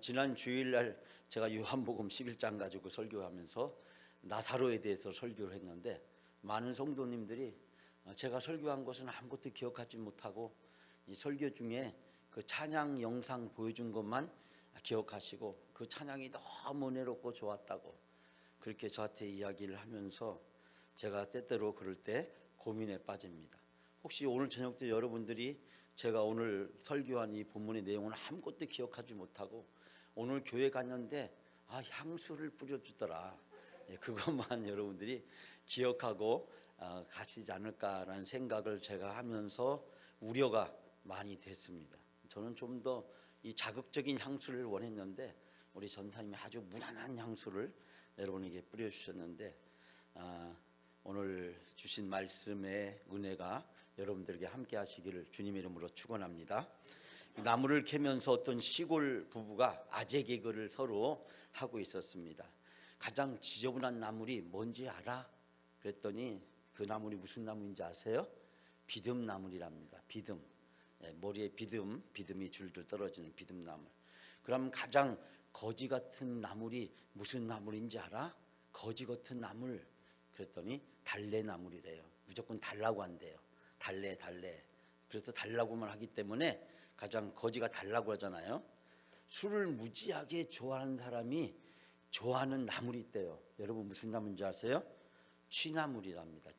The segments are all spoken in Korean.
지난 주일날 제가 요한복음 11장 가지고 설교하면서 나사로에 대해서 설교를 했는데 많은 성도님들이 제가 설교한 것은 아무것도 기억하지 못하고 이 설교 중에 그 찬양 영상 보여준 것만 기억하시고 그 찬양이 너무 은혜롭고 좋았다고 그렇게 저한테 이야기를 하면서 제가 때때로 그럴 때 고민에 빠집니다. 혹시 오늘 저녁 때 여러분들이 제가 오늘 설교한 이 본문의 내용은 아무것도 기억하지 못하고 오늘 교회 갔는데 향수를 뿌려주더라, 그것만 여러분들이 기억하고 가시지 않을까라는 생각을 제가 하면서 우려가 많이 됐습니다. 저는 좀 더 이 자극적인 향수를 원했는데 우리 전사님이 아주 무난한 향수를 여러분에게 뿌려주셨는데 오늘 주신 말씀의 은혜가 여러분들에게 함께 하시기를 주님의 이름으로 축원합니다. 나무를 캐면서 어떤 시골 부부가 아재 개그를 서로 하고 있었습니다. 가장 지저분한 나물이 뭔지 알아? 그랬더니 그 나물이 무슨 나무인지 아세요? 비듬나물이랍니다. 비듬. 머리에 비듬이 줄줄 떨어지는 비듬나물. 그럼 가장 거지 같은 나물이 무슨 나물인지 알아? 거지 같은 나물. 그랬더니 달래나물이래요. 무조건 달라고 한대요. 달래. 그래서 달라고만 하기 때문에 가장 거지가 달라고 하잖아요. 술을 무지하게 좋아하는 사람이 좋아하는 나물이 있대요. 여러분 무슨 나물인지 아세요? 취나물이랍니다.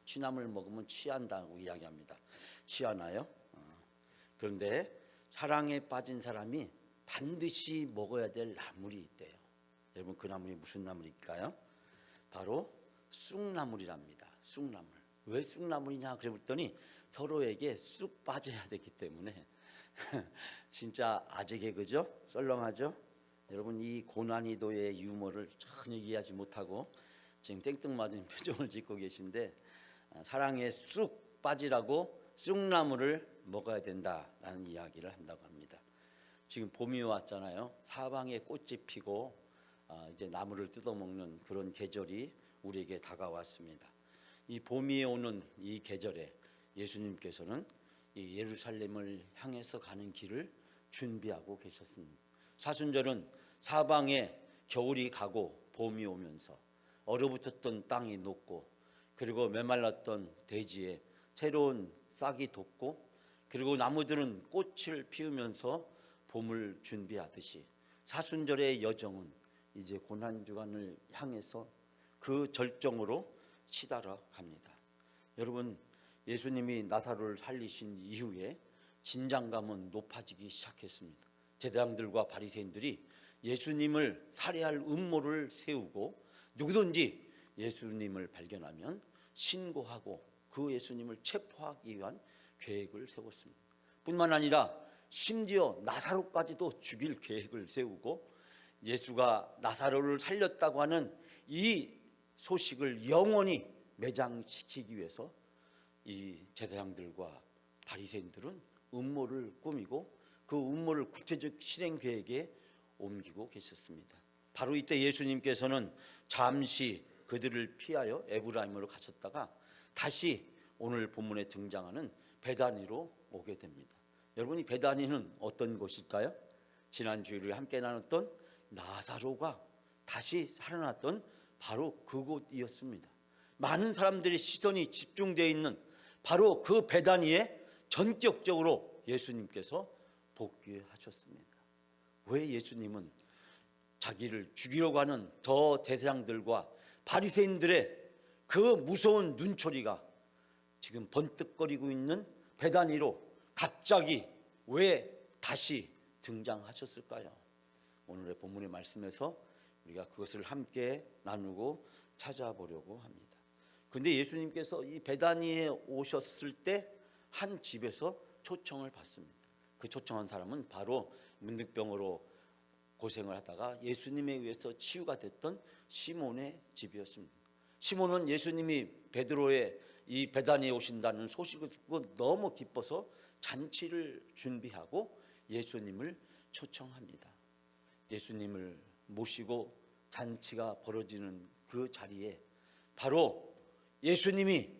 취나물 먹으면 취한다고 이야기합니다. 취하나요? 그런데 사랑에 빠진 사람이 반드시 먹어야 될 나물이 있대요. 여러분 그 나물이 무슨 나물일까요? 바로 쑥나물이랍니다. 쑥나물. 왜 쑥나물이냐 그랬더니 서로에게 쑥 빠져야 되기 때문에 진짜 아재 개그죠? 썰렁하죠? 여러분 이 고난이도의 유머를 전혀 이해하지 못하고 지금 땡뚱맞은 표정을 짓고 계신데 사랑에 쑥 빠지라고 쑥나물을 먹어야 된다라는 이야기를 한다고 합니다. 지금 봄이 왔잖아요. 사방에 꽃이 피고 이제 나무를 뜯어먹는 그런 계절이 우리에게 다가왔습니다. 이 봄이 오는 이 계절에 예수님께서는 이 예루살렘을 향해서 가는 길을 준비하고 계셨습니다. 사순절은 사방에 겨울이 가고 봄이 오면서 얼어붙었던 땅이 녹고 그리고 메말랐던 대지에 새로운 싹이 돋고 그리고 나무들은 꽃을 피우면서 봄을 준비하듯이 사순절의 여정은 이제 고난주간을 향해서 그 절정으로 치달아 갑니다. 여러분 예수님이 나사로를 살리신 이후에 긴장감은 높아지기 시작했습니다. 제사장들과 바리새인들이 예수님을 살해할 음모를 세우고 누구든지 예수님을 발견하면 신고하고 그 예수님을 체포하기 위한 계획을 세웠습니다. 뿐만 아니라 심지어 나사로까지도 죽일 계획을 세우고 예수가 나사로를 살렸다고 하는 이 소식을 영원히 매장시키기 위해서 이 제사장들과 바리새인들은 음모를 꾸미고 그 음모를 구체적 실행 계획에 옮기고 계셨습니다. 바로 이때 예수님께서는 잠시 그들을 피하여 에브라임으로 가셨다가 다시 오늘 본문에 등장하는 베다니로 오게 됩니다. 여러분 이 베다니는 어떤 곳일까요? 지난 주일에 함께 나눴던 나사로가 다시 살아났던 바로 그곳이었습니다. 많은 사람들의 시선이 집중되어 있는 바로 그 베다니에 전격적으로 예수님께서 복귀하셨습니다. 왜 예수님은 자기를 죽이려고 하는 저 대제사장들과 바리새인들의 그 무서운 눈초리가 지금 번뜩거리고 있는 베다니로 갑자기 왜 다시 등장하셨을까요? 오늘의 본문의 말씀에서 우리가 그것을 함께 나누고 찾아보려고 합니다. 그런데 예수님께서 이 베다니에 오셨을 때 한 집에서 초청을 받습니다. 그 초청한 사람은 바로 문득병으로 고생을 하다가 예수님에 의해서 치유가 됐던 시몬의 집이었습니다. 시몬은 예수님이 베드로의 이 베다니에 오신다는 소식을 듣고 너무 기뻐서 잔치를 준비하고 예수님을 초청합니다. 예수님을 모시고 잔치가 벌어지는 그 자리에 바로 예수님이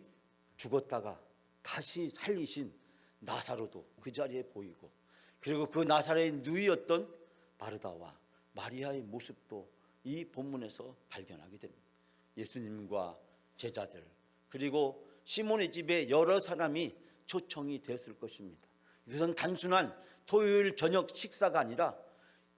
죽었다가 다시 살리신 나사로도 그 자리에 보이고 그리고 그 나사렛의 누이였던 마르다와 마리아의 모습도 이 본문에서 발견하게 됩니다. 예수님과 제자들, 그리고 시몬의 집에 여러 사람이 초청이 되었을 것입니다. 이것은 단순한 토요일 저녁 식사가 아니라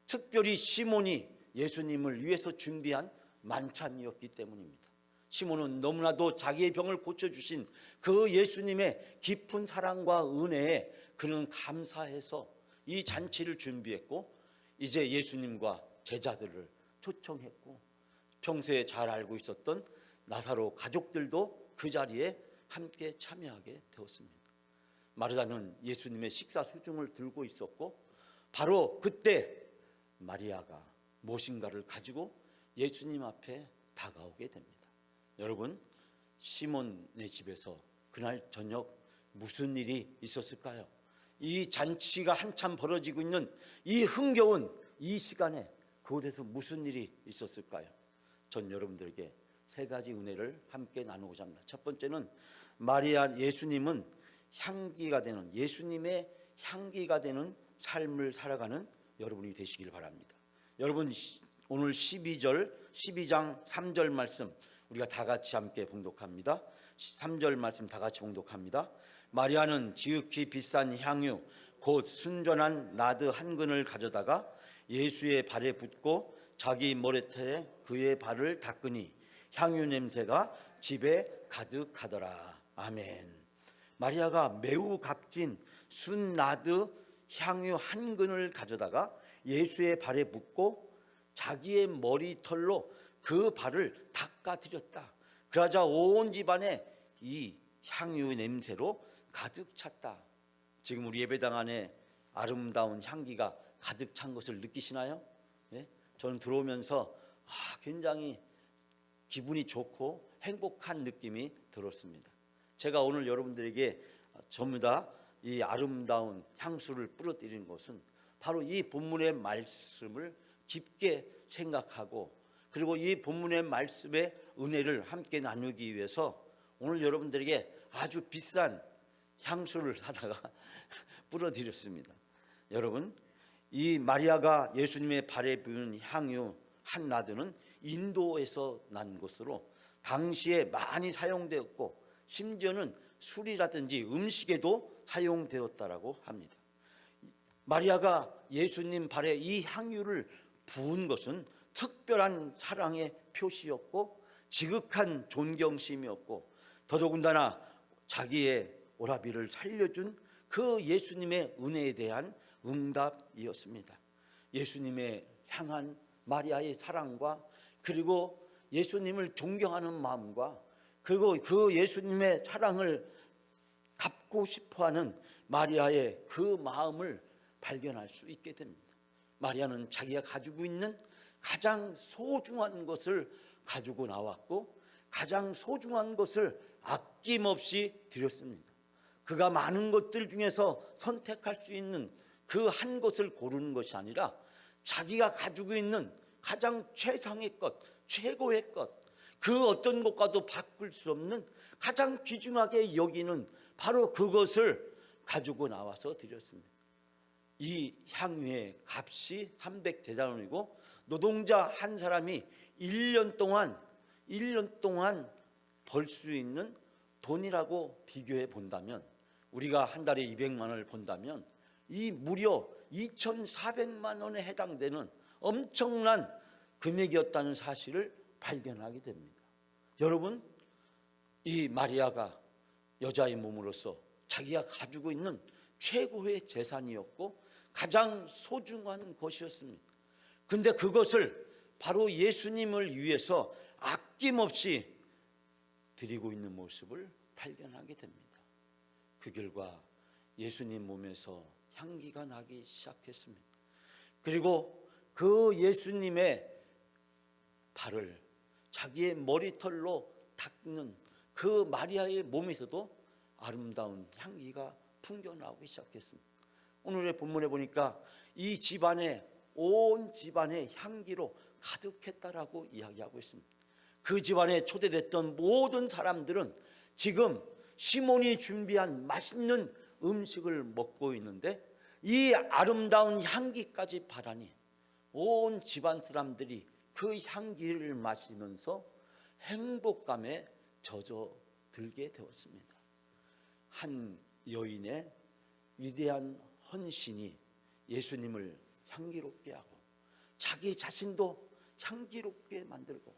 특별히 시몬이 예수님을 위해서 준비한 만찬이었기 때문입니다. 시몬은 너무나도 자기의 병을 고쳐주신 그 예수님의 깊은 사랑과 은혜에 그는 감사해서 이 잔치를 준비했고, 이제 예수님과 제자들을 초청했고, 평소에 잘 알고 있었던 나사로 가족들도 그 자리에 함께 참여하게 되었습니다. 마르다는 예수님의 식사 수중을 들고 있었고, 바로 그때 마리아가 무엇인가를 가지고 예수님 앞에 다가오게 됩니다. 여러분, 시몬의 집에서 그날 저녁 무슨 일이 있었을까요? 이 잔치가 한참 벌어지고 있는 이 흥겨운 이 시간에 그곳에서 무슨 일이 있었을까요? 전 여러분들에게 세 가지 은혜를 함께 나누고자 합니다. 첫 번째는 마리아 예수님은 향기가 되는, 예수님의 향기가 되는 삶을 살아가는 여러분이 되시길 바랍니다. 여러분, 오늘 12장 3절 말씀 우리가 다 같이 함께 봉독합니다. 3절 말씀 다 같이 봉독합니다. 마리아는 지극히 비싼 향유 곧 순전한 나드 한 근을 가져다가 예수의 발에 붓고 자기 머리털에 그의 발을 닦으니 향유 냄새가 집에 가득하더라. 아멘. 마리아가 매우 값진 순나드 향유 한 근을 가져다가 예수의 발에 붓고 자기의 머리털로 그 발을 닦아드렸다. 그러자 온 집안에 이 향유 냄새로 가득 찼다. 지금 우리 예배당 안에 아름다운 향기가 가득 찬 것을 느끼시나요? 예? 저는 들어오면서 굉장히 기분이 좋고 행복한 느낌이 들었습니다. 제가 오늘 여러분들에게 전부 다 이 아름다운 향수를 뿌려드리는 것은 바로 이 본문의 말씀을 깊게 생각하고, 그리고 이 본문의 말씀의 은혜를 함께 나누기 위해서 오늘 여러분들에게 아주 비싼 향수를 사다가 뿌려드렸습니다. 여러분, 이 마리아가 예수님의 발에 부은 향유 한 나드는 인도에서 난 것으로 당시에 많이 사용되었고, 심지어는 술이라든지 음식에도 사용되었다라고 합니다. 마리아가 예수님 발에 이 향유를 부은 것은 특별한 사랑의 표시였고 지극한 존경심이었고, 더더군다나 자기의 오라비를 살려준 그 예수님의 은혜에 대한 응답이었습니다. 예수님의 향한 마리아의 사랑과, 그리고 예수님을 존경하는 마음과, 그리고 그 예수님의 사랑을 갚고 싶어하는 마리아의 그 마음을 발견할 수 있게 됩니다. 마리아는 자기가 가지고 있는 가장 소중한 것을 가지고 나왔고, 가장 소중한 것을 아낌없이 드렸습니다. 그가 많은 것들 중에서 선택할 수 있는 그 한 것을 고르는 것이 아니라 자기가 가지고 있는 가장 최상의 것, 최고의 것, 그 어떤 것과도 바꿀 수 없는 가장 귀중하게 여기는 바로 그것을 가지고 나와서 드렸습니다. 이 향유의 값이 300데나리온이고 노동자 한 사람이 1년 동안 벌 수 있는 돈이라고 비교해 본다면, 우리가 한 달에 200만 원을 번다면 이 무려 2,400만 원에 해당되는 엄청난 금액이었다는 사실을 발견하게 됩니다. 여러분, 이 마리아가 여자의 몸으로서 자기가 가지고 있는 최고의 재산이었고 가장 소중한 것이었습니다. 근데 그것을 바로 예수님을 위해서 아낌없이 드리고 있는 모습을 발견하게 됩니다. 그 결과 예수님 몸에서 향기가 나기 시작했습니다. 그리고 그 예수님의 발을 자기의 머리털로 닦는 그 마리아의 몸에서도 아름다운 향기가 풍겨나오기 시작했습니다. 오늘의 본문에 보니까 이 집안에, 온 집안의 향기로 가득했다라고 이야기하고 있습니다. 그 집안에 초대됐던 모든 사람들은 지금 시몬이 준비한 맛있는 음식을 먹고 있는데 이 아름다운 향기까지 바라니 온 집안 사람들이 그 향기를 마시면서 행복감에 젖어들게 되었습니다. 한 여인의 위대한 헌신이 예수님을 향기롭게 하고 자기 자신도 향기롭게 만들고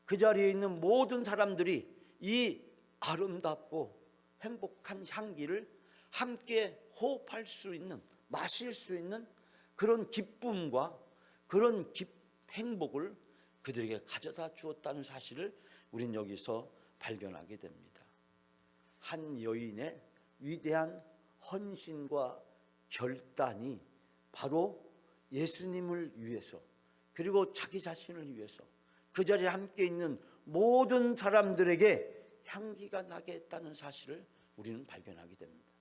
그 자리에 있는 모든 사람들이 이 아름답고 행복한 향기를 함께 호흡할 수 있는, 마실 수 있는 그런 기쁨과 그런 행복을 그들에게 가져다 주었다는 사실을 우리는 여기서 발견하게 됩니다. 한 여인의 위대한 헌신과 결단이 바로 예수님을 위해서, 그리고 자기 자신을 위해서 그 자리에 함께 있는 모든 사람들에게 향기가 나게 했다는 사실을 우리는 발견하게 됩니다.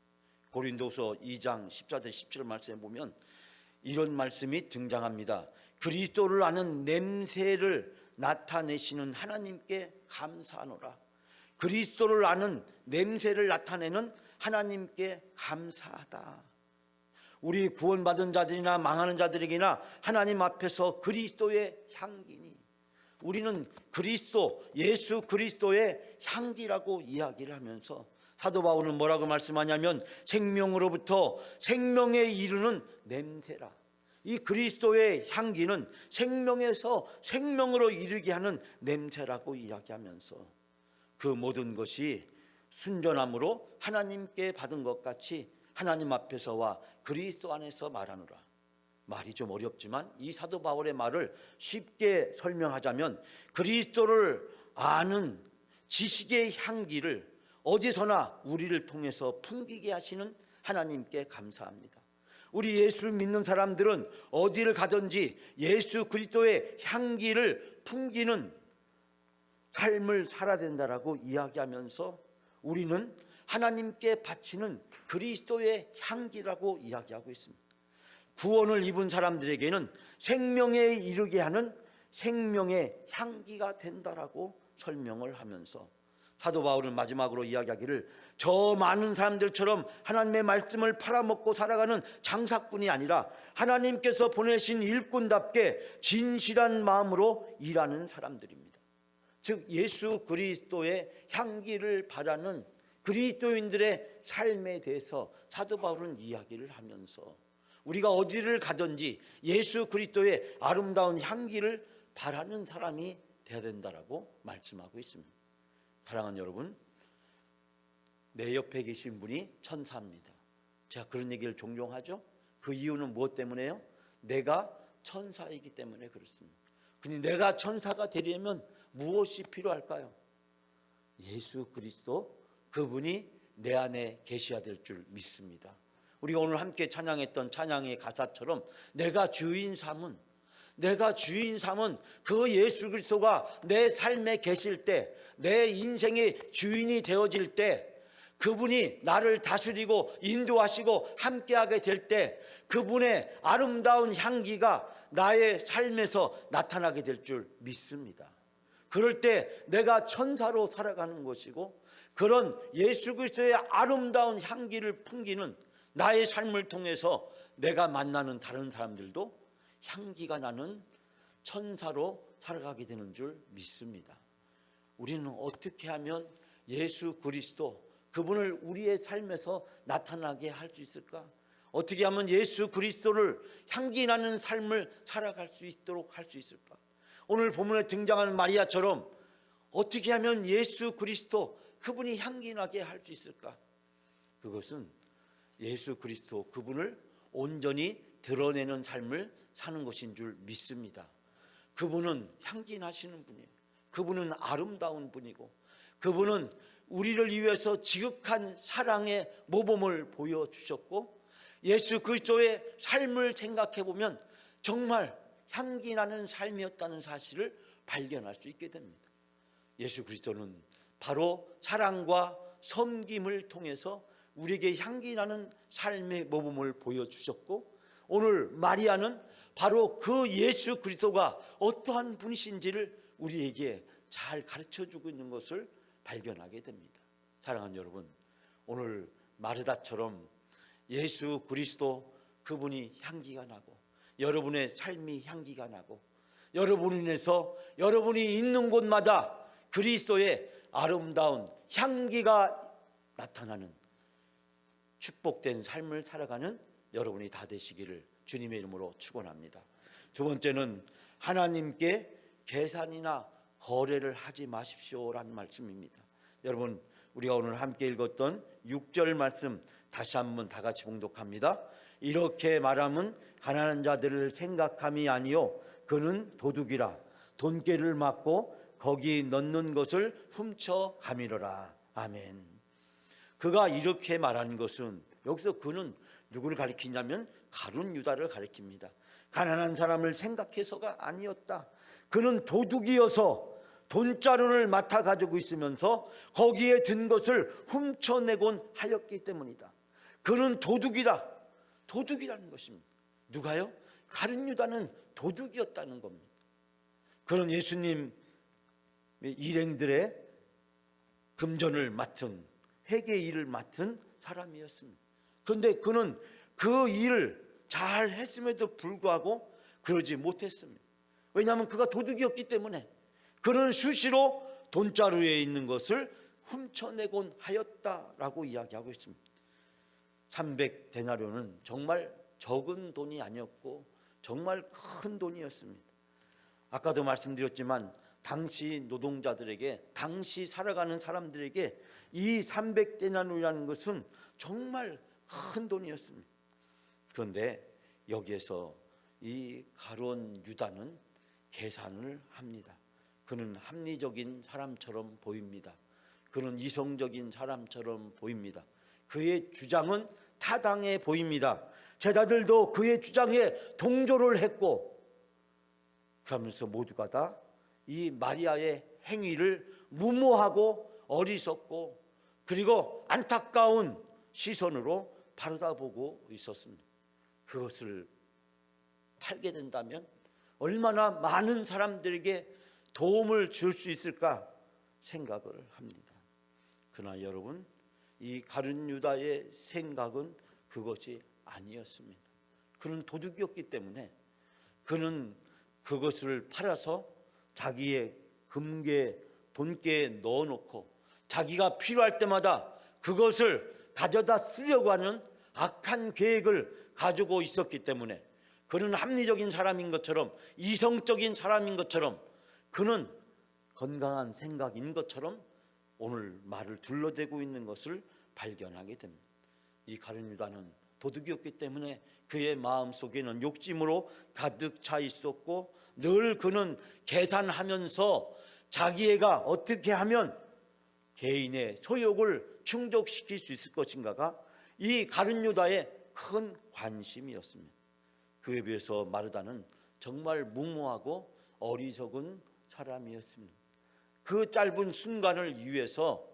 고린도서 2장 14절 17절 말씀에 보면 이런 말씀이 등장합니다. 그리스도를 아는 냄새를 나타내시는 하나님께 감사하노라. 그리스도를 아는 냄새를 나타내는 하나님께 감사하다. 우리 구원받은 자들이나 망하는 자들에게나 하나님 앞에서 그리스도의 향기니, 우리는 그리스도, 예수 그리스도의 향기라고 이야기를 하면서 사도 바울은 뭐라고 말씀하냐면 생명으로부터 생명에 이르는 냄새라. 이 그리스도의 향기는 생명에서 생명으로 이르게 하는 냄새라고 이야기하면서 그 모든 것이 순전함으로 하나님께 받은 것 같이 하나님 앞에서와 그리스도 안에서 말하노라. 말이 좀 어렵지만 이 사도 바울의 말을 쉽게 설명하자면 그리스도를 아는 지식의 향기를 어디서나 우리를 통해서 풍기게 하시는 하나님께 감사합니다. 우리 예수를 믿는 사람들은 어디를 가든지 예수 그리스도의 향기를 풍기는 삶을 살아야 된다라고 이야기하면서 우리는 하나님께 바치는 그리스도의 향기라고 이야기하고 있습니다. 구원을 입은 사람들에게는 생명에 이르게 하는 생명의 향기가 된다라고 설명을 하면서 사도 바울은 마지막으로 이야기하기를 저 많은 사람들처럼 하나님의 말씀을 팔아먹고 살아가는 장사꾼이 아니라 하나님께서 보내신 일꾼답게 진실한 마음으로 일하는 사람들입니다. 즉 예수 그리스도의 향기를 바라는 그리스도인들의 삶에 대해서 사도 바울은 이야기를 하면서 우리가 어디를 가든지 예수 그리스도의 아름다운 향기를 바라는 사람이 되어야 된다라고 말씀하고 있습니다. 사랑하는 여러분, 내 옆에 계신 분이 천사입니다. 제가 그런 얘기를 종종 하죠. 그 이유는 무엇 때문에요? 내가 천사이기 때문에 그렇습니다. 근데 내가 천사가 되려면 무엇이 필요할까요? 예수 그리스도, 그분이 내 안에 계셔야 될 줄 믿습니다. 우리가 오늘 함께 찬양했던 찬양의 가사처럼 내가 주인 삼은 그 예수 그리스도가 내 삶에 계실 때, 내 인생의 주인이 되어질 때, 그분이 나를 다스리고 인도하시고 함께하게 될 때 그분의 아름다운 향기가 나의 삶에서 나타나게 될 줄 믿습니다. 그럴 때 내가 천사로 살아가는 것이고 그런 예수 그리스도의 아름다운 향기를 풍기는 나의 삶을 통해서 내가 만나는 다른 사람들도 향기가 나는 천사로 살아가게 되는 줄 믿습니다. 우리는 어떻게 하면 예수 그리스도, 그분을 우리의 삶에서 나타나게 할 수 있을까? 어떻게 하면 예수 그리스도를 향기 나는 삶을 살아갈 수 있도록 할 수 있을까? 오늘 본문에 등장하는 마리아처럼 어떻게 하면 예수 그리스도, 그분이 향기 나게 할 수 있을까? 그것은 예수 그리스도, 그분을 온전히 드러내는 삶을 사는 것인 줄 믿습니다. 그분은 향기 나시는 분이에요. 그분은 아름다운 분이고 그분은 우리를 위해서 지극한 사랑의 모범을 보여주셨고 예수 그리스도의 삶을 생각해 보면 정말 향기 나는 삶이었다는 사실을 발견할 수 있게 됩니다. 예수 그리스도는 바로 사랑과 섬김을 통해서 우리에게 향기 나는 삶의 모범을 보여주셨고 오늘 마리아는 바로 그 예수 그리스도가 어떠한 분이신지를 우리에게 잘 가르쳐주고 있는 것을 발견하게 됩니다. 사랑하는 여러분, 오늘 마르다처럼 예수 그리스도, 그분이 향기가 나고 여러분의 삶이 향기가 나고 여러분으로 인해서 여러분이 있는 곳마다 그리스도의 아름다운 향기가 나타나는 축복된 삶을 살아가는 여러분이 다 되시기를 주님의 이름으로 축원합니다. 두 번째는 하나님께 계산이나 거래를 하지 마십시오라는 말씀입니다. 여러분, 우리가 오늘 함께 읽었던 6절 말씀 다시 한번 다 같이 봉독합니다. 이렇게 말하면 가난한 자들을 생각함이 아니요 그는 도둑이라 돈깨를 맞고 거기 넣는 것을 훔쳐 가미러라. 아멘. 그가 이렇게 말하는 것은, 여기서 그는 누구를 가리키냐면 가룟 유다를 가리킵니다. 가난한 사람을 생각해서가 아니었다. 그는 도둑이어서 돈자루를 맡아 가지고 있으면서 거기에 든 것을 훔쳐내곤 하였기 때문이다. 그는 도둑이라는 것입니다. 누가요? 가룟 유다는 도둑이었다는 겁니다. 그런 예수님 일행들의 금전을 맡은, 회계 일을 맡은 사람이었습니다. 그런데 그는 그 일을 잘 했음에도 불구하고 그러지 못했습니다. 왜냐하면 그가 도둑이었기 때문에. 그는 수시로 돈자루에 있는 것을 훔쳐내곤 하였다라고 이야기하고 있습니다. 300데나리온은 정말 적은 돈이 아니었고 정말 큰 돈이었습니다. 아까도 말씀드렸지만 당시 노동자들에게, 당시 살아가는 사람들에게 이 300데나리온이라는 것은 정말 큰 돈이었습니다. 그런데 여기에서 이 가룟 유다는 계산을 합니다. 그는 합리적인 사람처럼 보입니다. 그는 이성적인 사람처럼 보입니다. 그의 주장은 타당해 보입니다. 제자들도 그의 주장에 동조를 했고, 그러면서 모두가 다 이 마리아의 행위를 무모하고 어리석고 그리고 안타까운 시선으로 바라보고 있었습니다. 그것을 팔게 된다면 얼마나 많은 사람들에게 도움을 줄 수 있을까 생각을 합니다. 그러나 여러분, 이 가룟 유다의 생각은 그것이 아니었습니다. 그는 도둑이었기 때문에 그는 그것을 팔아서 자기의 금괴, 돈깨에 넣어놓고 자기가 필요할 때마다 그것을 가져다 쓰려고 하는 악한 계획을 가지고 있었기 때문에, 그는 합리적인 사람인 것처럼, 이성적인 사람인 것처럼, 그는 건강한 생각인 것처럼 오늘 말을 둘러대고 있는 것을 발견하게 됩니다. 이 가룟 유다는 도둑이었기 때문에 그의 마음속에는 욕심으로 가득 차 있었고, 늘 그는 계산하면서 자기애가 어떻게 하면 개인의 소욕을 충족시킬 수 있을 것인가가 이 가룟 유다의 큰 관심이었습니다. 그에 비해서 마르다는 정말 무모하고 어리석은 사람이었습니다. 그 짧은 순간을 위해서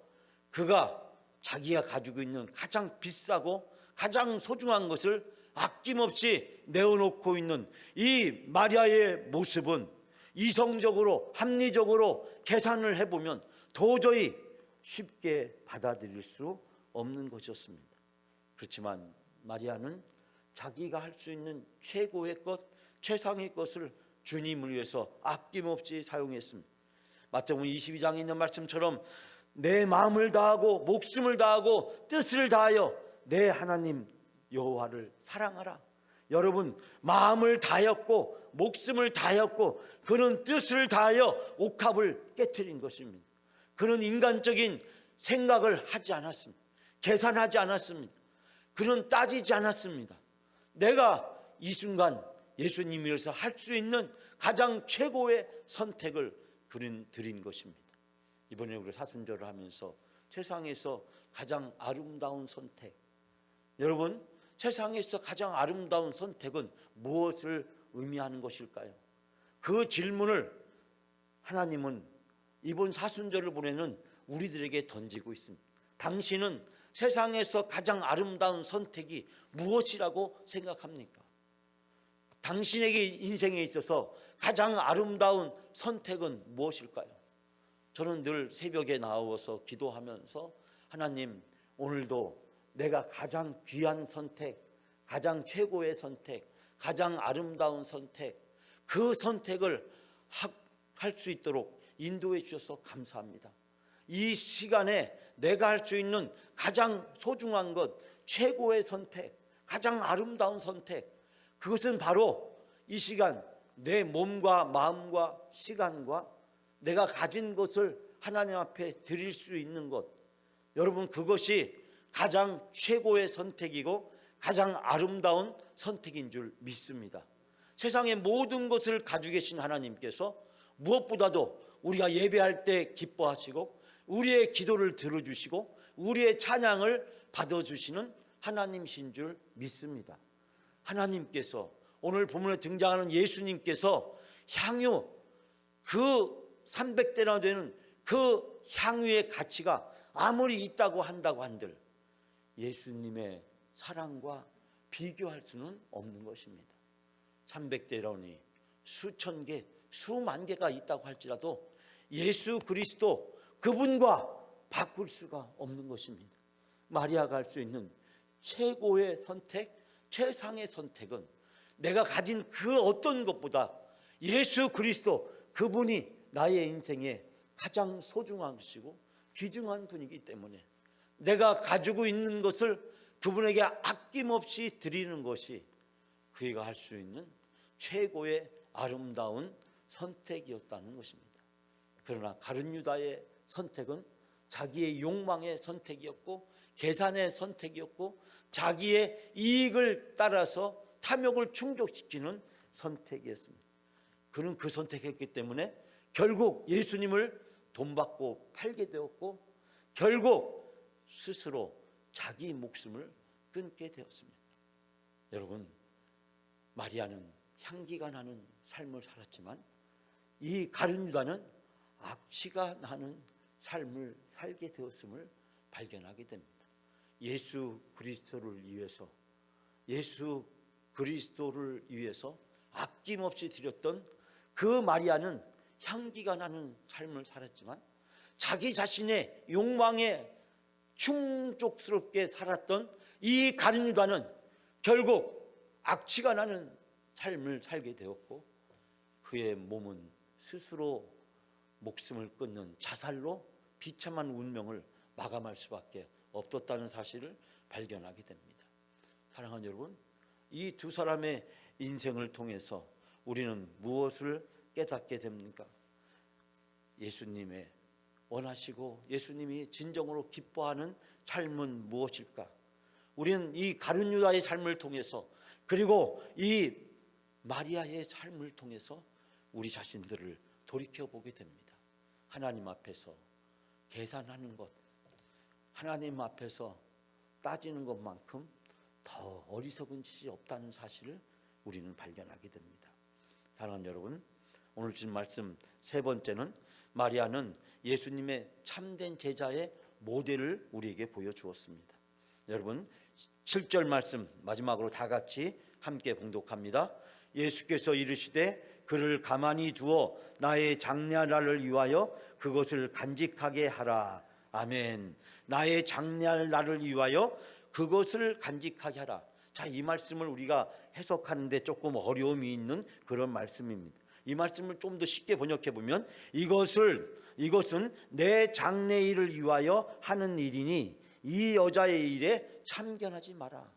그가 자기가 가지고 있는 가장 비싸고 가장 소중한 것을 아낌없이 내어놓고 있는 이 마리아의 모습은 이성적으로, 합리적으로 계산을 해보면 도저히 쉽게 받아들일 수 없는 것이었습니다. 그렇지만 마리아는 자기가 할 수 있는 최고의 것, 최상의 것을 주님을 위해서 아낌없이 사용했습니다. 마태복음 22장에 있는 말씀처럼 내 마음을 다하고 목숨을 다하고 뜻을 다하여 내 하나님 여호와를 사랑하라. 여러분, 마음을 다하였고 목숨을 다하였고 그는 뜻을 다하여 옥합을 깨트린 것입니다. 그는 인간적인 생각을 하지 않았습니다. 계산하지 않았습니다. 그는 따지지 않았습니다. 내가 이 순간 예수님 위해서 할 수 있는 가장 최고의 선택을 그는 드린 것입니다. 이번에 우리 사순절을 하면서 세상에서 가장 아름다운 선택, 여러분, 세상에서 가장 아름다운 선택은 무엇을 의미하는 것일까요? 그 질문을 하나님은 이번 사순절을 보내는 우리들에게 던지고 있습니다. 당신은 세상에서 가장 아름다운 선택이 무엇이라고 생각합니까? 당신에게 인생에 있어서 가장 아름다운 선택은 무엇일까요? 저는 늘 새벽에 나와서 기도하면서 하나님, 오늘도 내가 가장 귀한 선택, 가장 최고의 선택, 가장 아름다운 선택, 그 선택을 할 수 있도록 인도해 주셔서 감사합니다. 이 시간에 내가 할 수 있는 가장 소중한 것, 최고의 선택, 가장 아름다운 선택, 그것은 바로 이 시간 내 몸과 마음과 시간과 내가 가진 것을 하나님 앞에 드릴 수 있는 것, 여러분 그것이 가장 최고의 선택이고 가장 아름다운 선택인 줄 믿습니다. 세상의 모든 것을 가지고 계신 하나님께서 무엇보다도 우리가 예배할 때 기뻐하시고 우리의 기도를 들어주시고 우리의 찬양을 받아주시는 하나님이신 줄 믿습니다. 하나님께서 오늘 본문에 등장하는 예수님께서 향유, 그 300대나 되는 그 향유의 가치가 아무리 있다고 한다고 한들 예수님의 사랑과 비교할 수는 없는 것입니다. 300대라니 수천 개, 수만 개가 있다고 할지라도 예수 그리스도 그분과 바꿀 수가 없는 것입니다. 마리아가 할 수 있는 최고의 선택, 최상의 선택은 내가 가진 그 어떤 것보다 예수 그리스도 그분이 나의 인생에 가장 소중한 것이고 귀중한 분이기 때문에 내가 가지고 있는 것을 그분에게 아낌없이 드리는 것이 그가 할 수 있는 최고의 아름다운 선택이었다는 것입니다. 그러나 가룟 유다의 선택은 자기의 욕망의 선택이었고 계산의 선택이었고 자기의 이익을 따라서 탐욕을 충족시키는 선택이었습니다. 그는 그 선택했기 때문에 결국 예수님을 돈 받고 팔게 되었고 결국 스스로 자기 목숨을 끊게 되었습니다. 여러분, 마리아는 향기가 나는 삶을 살았지만 이 가룟 유다는 악취가 나는 삶을 살게 되었음을 발견하게 됩니다. 예수 그리스도를 위해서 아낌없이 드렸던 그 마리아는 향기가 나는 삶을 살았지만 자기 자신의 욕망에 충족스럽게 살았던 이 가룟 유다는 결국 악취가 나는 삶을 살게 되었고 그의 몸은 스스로 목숨을 끊는 자살로 비참한 운명을 마감할 수밖에 없었다는 사실을 발견하게 됩니다. 사랑하는 여러분, 이 두 사람의 인생을 통해서 우리는 무엇을 깨닫게 됩니까? 예수님의 원하시고 예수님이 진정으로 기뻐하는 삶은 무엇일까? 우리는 이 가룟 유다의 삶을 통해서 그리고 이 마리아의 삶을 통해서 우리 자신들을 돌이켜보게 됩니다. 하나님 앞에서 계산하는 것, 하나님 앞에서 따지는 것만큼 더 어리석은 짓이 없다는 사실을 우리는 발견하게 됩니다. 사랑하는 여러분, 오늘 주신 말씀 세 번째는 마리아는 예수님의 참된 제자의 모델을 우리에게 보여주었습니다. 여러분 7절 말씀 마지막으로 다 같이 함께 봉독합니다. 예수께서 이르시되 그를 가만히 두어 나의 장래날을 위하여 그것을 간직하게 하라. 아멘. 나의 장래날을 위하여 그것을 간직하게 하라. 자, 이 말씀을 우리가 해석하는데 조금 어려움이 있는 그런 말씀입니다. 이 말씀을 좀 더 쉽게 번역해 보면 이것은 내 장래일을 위하여 하는 일이니 이 여자의 일에 참견하지 마라.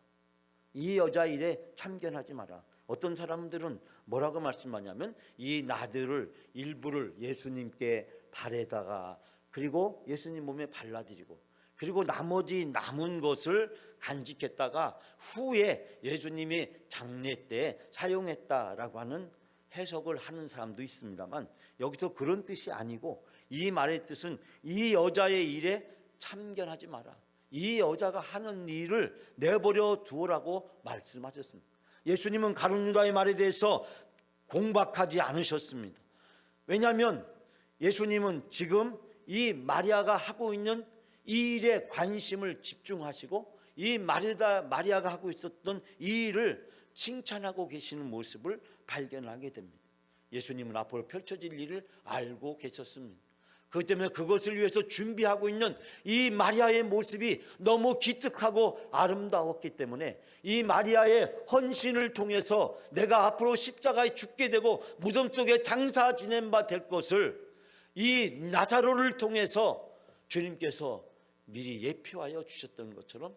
이 여자의 일에 참견하지 마라. 어떤 사람들은 뭐라고 말씀하냐면 이 나들을 일부를 예수님께 발에다가 그리고 예수님 몸에 발라드리고 그리고 나머지 남은 것을 간직했다가 후에 예수님이 장례 때 사용했다라고 하는 해석을 하는 사람도 있습니다만 여기서 그런 뜻이 아니고 이 말의 뜻은 이 여자의 일에 참견하지 마라. 이 여자가 하는 일을 내버려 두어라고 말씀하셨습니다. 예수님은 가룟 유다의 말에 대해서 공박하지 않으셨습니다. 왜냐하면 예수님은 지금 이 마리아가 하고 있는 이 일에 관심을 집중하시고 이 마리아가 하고 있었던 이 일을 칭찬하고 계시는 모습을 발견하게 됩니다. 예수님은 앞으로 펼쳐질 일을 알고 계셨습니다. 그것 때문에 그것을 위해서 준비하고 있는 이 마리아의 모습이 너무 기특하고 아름다웠기 때문에 이 마리아의 헌신을 통해서 내가 앞으로 십자가에 죽게 되고 무덤 속에 장사 지낸 바 될 것을 이 나사로를 통해서 주님께서 미리 예표하여 주셨던 것처럼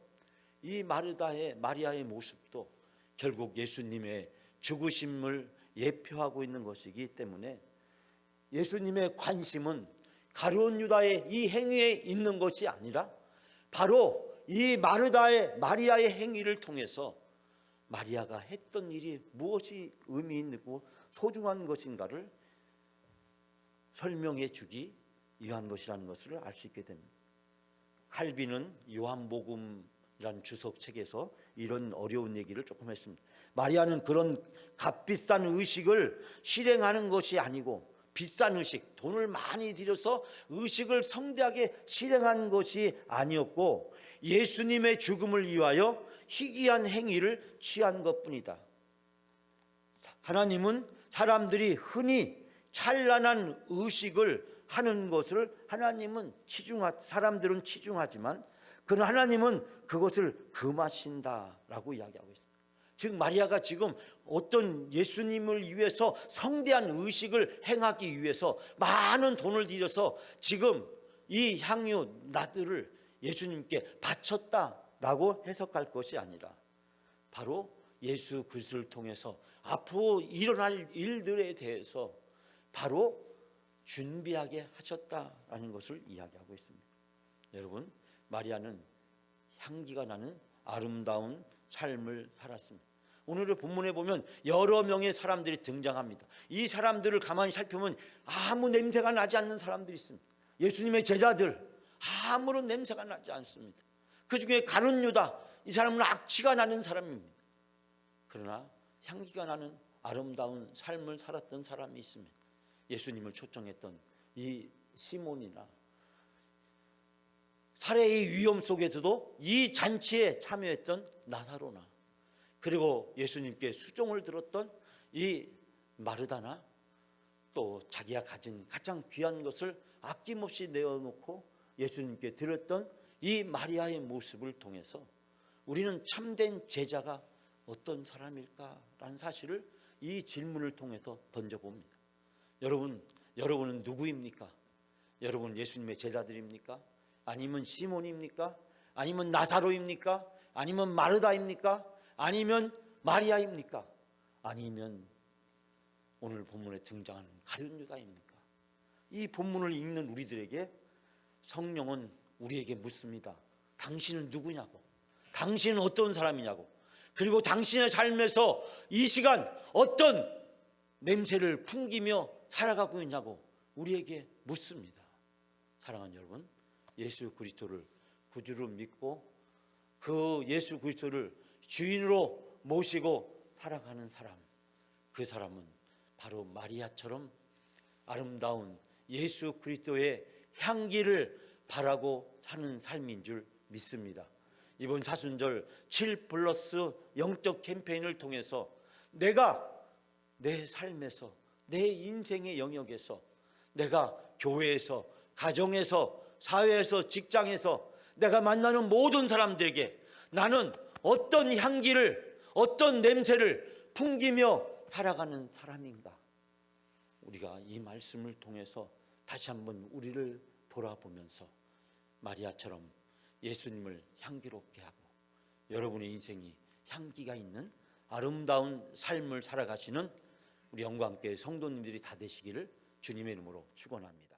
이 마리아의 모습도 결국 예수님의 죽으심을 예표하고 있는 것이기 때문에 예수님의 관심은 가룟 유다의 이 행위에 있는 것이 아니라 바로 이 마리아의 행위를 통해서 마리아가 했던 일이 무엇이 의미 있고 소중한 것인가를 설명해 주기 위한 것이라는 것을 알 수 있게 됩니다. 칼빈은 요한복음이라는 주석책에서 이런 어려운 얘기를 조금 했습니다. 마리아는 그런 값비싼 의식을 실행하는 것이 아니고 비싼 의식, 돈을 많이 들여서 의식을 성대하게 실행한 것이 아니었고 예수님의 죽음을 위하여 희귀한 행위를 취한 것뿐이다. 하나님은 사람들이 흔히 찬란한 의식을 하는 것을 사람들은 치중하지만 그러나 하나님은 그것을 금하신다라고 이야기하고 있습니다. 즉 마리아가 지금 어떤 예수님을 위해서 성대한 의식을 행하기 위해서 많은 돈을 들여서 지금 이 향유 나들을 예수님께 바쳤다라고 해석할 것이 아니라 바로 예수 그리스도를 통해서 앞으로 일어날 일들에 대해서 바로 준비하게 하셨다라는 것을 이야기하고 있습니다. 여러분, 마리아는 향기가 나는 아름다운 삶을 살았습니다. 오늘의 본문에 보면 여러 명의 사람들이 등장합니다. 이 사람들을 가만히 살펴보면 아무 냄새가 나지 않는 사람들이 있습니다. 예수님의 제자들 아무런 냄새가 나지 않습니다. 그 중에 가룟 유다, 이 사람은 악취가 나는 사람입니다. 그러나 향기가 나는 아름다운 삶을 살았던 사람이 있습니다. 예수님을 초청했던 이 시몬이나 살해의 위험 속에서도 이 잔치에 참여했던 나사로나 그리고 예수님께 수종을 들었던 이 마르다나 또 자기가 가진 가장 귀한 것을 아낌없이 내어놓고 예수님께 드렸던 이 마리아의 모습을 통해서 우리는 참된 제자가 어떤 사람일까라는 사실을 이 질문을 통해서 던져봅니다. 여러분은 누구입니까? 여러분 예수님의 제자들입니까? 아니면 시몬입니까? 아니면 나사로입니까? 아니면 마르다입니까? 아니면 마리아입니까? 아니면 오늘 본문에 등장하는 가룟 유다입니까? 이 본문을 읽는 우리들에게 성령은 우리에게 묻습니다. 당신은 누구냐고, 당신은 어떤 사람이냐고, 그리고 당신의 삶에서 이 시간 어떤 냄새를 풍기며 살아가고 있냐고 우리에게 묻습니다. 사랑하는 여러분, 예수 그리스도를 구주로 믿고 그 예수 그리스도를 주인으로 모시고 살아가는 사람, 그 사람은 바로 마리아처럼 아름다운 예수 그리스도의 향기를 바라고 사는 삶인 줄 믿습니다. 이번 사순절 7+ 영적 캠페인을 통해서 내가 내 삶에서 내 인생의 영역에서 내가 교회에서 가정에서 사회에서 직장에서 내가 만나는 모든 사람들에게 나는 어떤 향기를 어떤 냄새를 풍기며 살아가는 사람인가, 우리가 이 말씀을 통해서 다시 한번 우리를 돌아보면서 마리아처럼 예수님을 향기롭게 하고 여러분의 인생이 향기가 있는 아름다운 삶을 살아가시는 우리 영광교회 성도님들이 다 되시기를 주님의 이름으로 축원합니다.